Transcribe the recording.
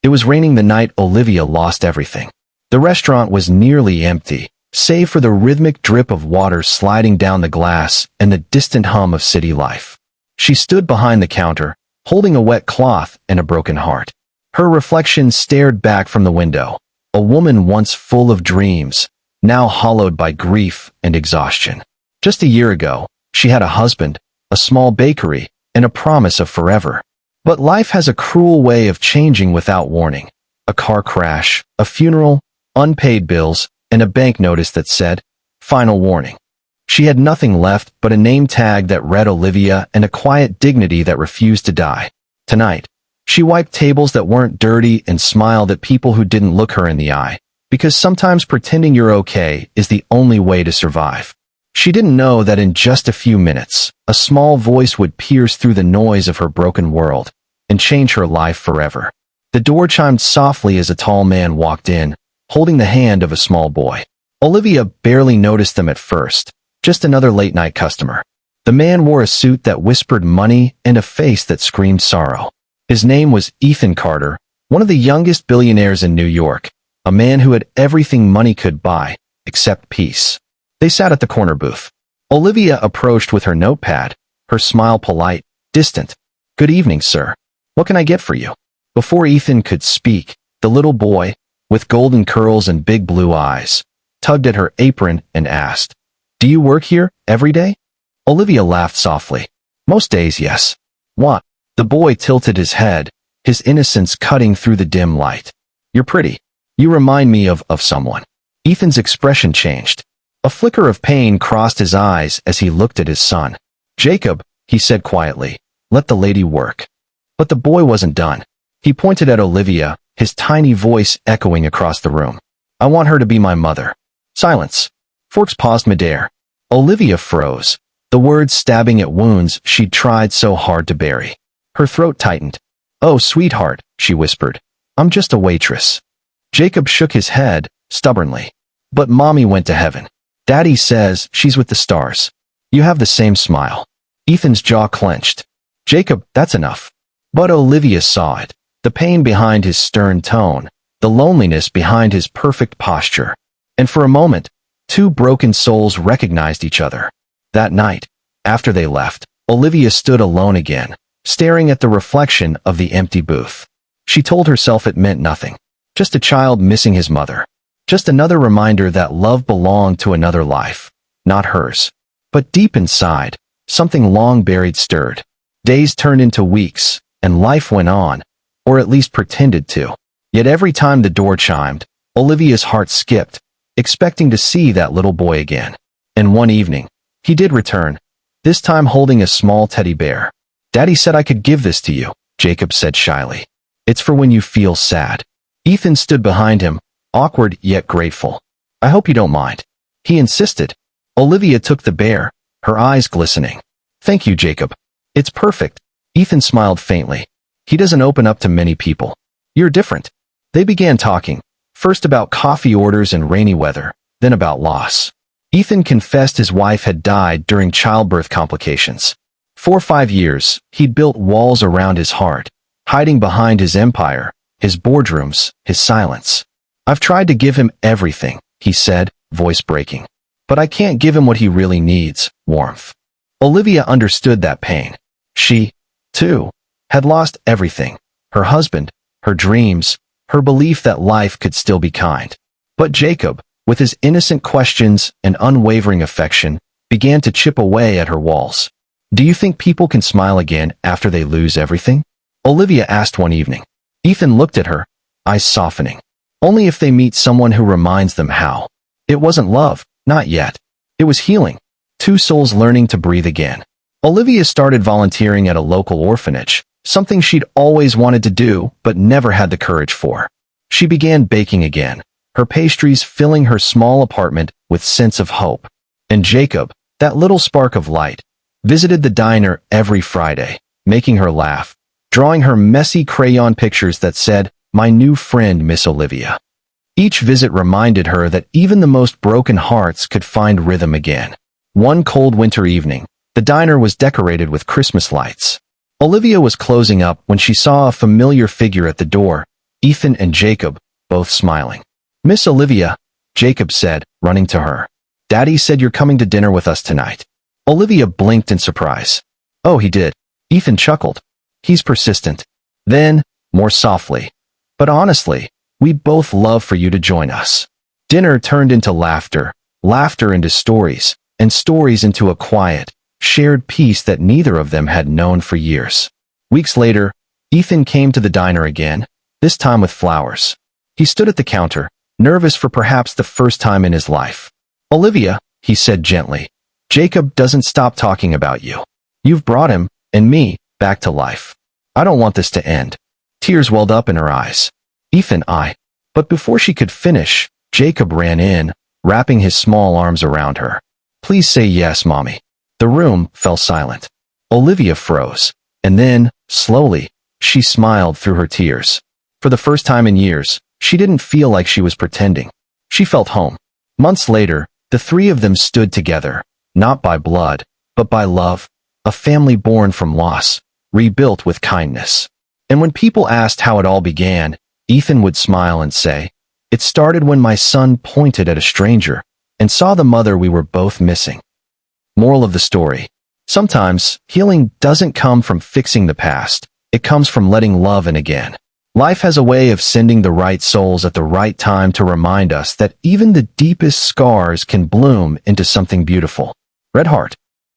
It was raining the night Olivia lost everything. The restaurant was nearly empty, save for the rhythmic drip of water sliding down the glass and the distant hum of city life. She stood behind the counter, holding a wet cloth and a broken heart. Her reflection stared back from the window, a woman once full of dreams, now hollowed by grief and exhaustion. Just a year ago, she had a husband, a small bakery, and a promise of forever. But life has a cruel way of changing without warning. A car crash, a funeral, unpaid bills, and a bank notice that said, "Final warning." She had nothing left but a name tag that read Olivia and a quiet dignity that refused to die. Tonight, she wiped tables that weren't dirty and smiled at people who didn't look her in the eye, because sometimes pretending you're okay is the only way to survive. She didn't know that in just a few minutes, a small voice would pierce through the noise of her broken world and change her life forever. The door chimed softly as a tall man walked in, holding the hand of a small boy. Olivia barely noticed them at first, just another late-night customer. The man wore a suit that whispered money and a face that screamed sorrow. His name was Ethan Carter, one of the youngest billionaires in New York, a man who had everything money could buy, except peace. They sat at the corner booth. Olivia approached with her notepad, her smile polite, distant. "Good evening, sir. What can I get for you?" Before Ethan could speak, the little boy, with golden curls and big blue eyes, tugged at her apron and asked, "Do you work here every day?" Olivia laughed softly. "Most days, yes." "What?" The boy tilted his head, his innocence cutting through the dim light. "You're pretty. You remind me of someone." Ethan's expression changed. A flicker of pain crossed his eyes as he looked at his son. "Jacob," he said quietly, "let the lady work." But the boy wasn't done. He pointed at Olivia, his tiny voice echoing across the room. "I want her to be my mother." Silence. Forks paused midair. Olivia froze, the words stabbing at wounds she'd tried so hard to bury. Her throat tightened. "Oh, sweetheart," she whispered. "I'm just a waitress." Jacob shook his head, stubbornly. "But Mommy went to heaven. Daddy says she's with the stars. You have the same smile." Ethan's jaw clenched. "Jacob, that's enough." But Olivia saw it. The pain behind his stern tone, the loneliness behind his perfect posture. And for a moment, two broken souls recognized each other. That night, after they left, Olivia stood alone again, staring at the reflection of the empty booth. She told herself it meant nothing. Just a child missing his mother. Just another reminder that love belonged to another life, not hers. But deep inside, something long buried stirred. Days turned into weeks, and life went on, or at least pretended to. Yet every time the door chimed, Olivia's heart skipped, expecting to see that little boy again. And one evening, he did return, this time holding a small teddy bear. "Daddy said I could give this to you," Jacob said shyly. "It's for when you feel sad." Ethan stood behind him, awkward yet grateful. "I hope you don't mind." He insisted. Olivia took the bear, her eyes glistening. "Thank you, Jacob. It's perfect." Ethan smiled faintly. "He doesn't open up to many people. You're different." They began talking, first about coffee orders and rainy weather, then about loss. Ethan confessed his wife had died during childbirth complications. For 5 years, he'd built walls around his heart, hiding behind his empire, his boardrooms, his silence. "I've tried to give him everything," he said, voice breaking. "But I can't give him what he really needs, warmth." Olivia understood that pain. She, too, had lost everything. Her husband, her dreams, her belief that life could still be kind. But Jacob, with his innocent questions and unwavering affection, began to chip away at her walls. "Do you think people can smile again after they lose everything?" Olivia asked one evening. Ethan looked at her, eyes softening. "Only if they meet someone who reminds them how." It wasn't love, not yet. It was healing. Two souls learning to breathe again. Olivia started volunteering at a local orphanage, something she'd always wanted to do but never had the courage for. She began baking again, her pastries filling her small apartment with sense of hope. And Jacob, that little spark of light, visited the diner every Friday, making her laugh, drawing her messy crayon pictures that said, "My new friend, Miss Olivia." Each visit reminded her that even the most broken hearts could find rhythm again. One cold winter evening, the diner was decorated with Christmas lights. Olivia was closing up when she saw a familiar figure at the door, Ethan and Jacob, both smiling. "Miss Olivia," Jacob said, running to her. "Daddy said you're coming to dinner with us tonight." Olivia blinked in surprise. "Oh, he did." Ethan chuckled. "He's persistent." Then, more softly, "But honestly, we'd both love for you to join us." Dinner turned into laughter, laughter into stories, and stories into a quiet, shared peace that neither of them had known for years. Weeks later, Ethan came to the diner again, this time with flowers. He stood at the counter, nervous for perhaps the first time in his life. "Olivia," he said gently, "Jacob doesn't stop talking about you. You've brought him, and me, back to life. I don't want this to end." Tears welled up in her eyes. "Ethan, But before she could finish, Jacob ran in, wrapping his small arms around her. "Please say yes, Mommy." The room fell silent. Olivia froze, and then, slowly, she smiled through her tears. For the first time in years, she didn't feel like she was pretending. She felt home. Months later, the three of them stood together, not by blood, but by love, a family born from loss, rebuilt with kindness. And when people asked how it all began, Ethan would smile and say, "It started when my son pointed at a stranger and saw the mother we were both missing." Moral of the story: sometimes, healing doesn't come from fixing the past. It comes from letting love in again. Life has a way of sending the right souls at the right time to remind us that even the deepest scars can bloom into something beautiful. Red Heart.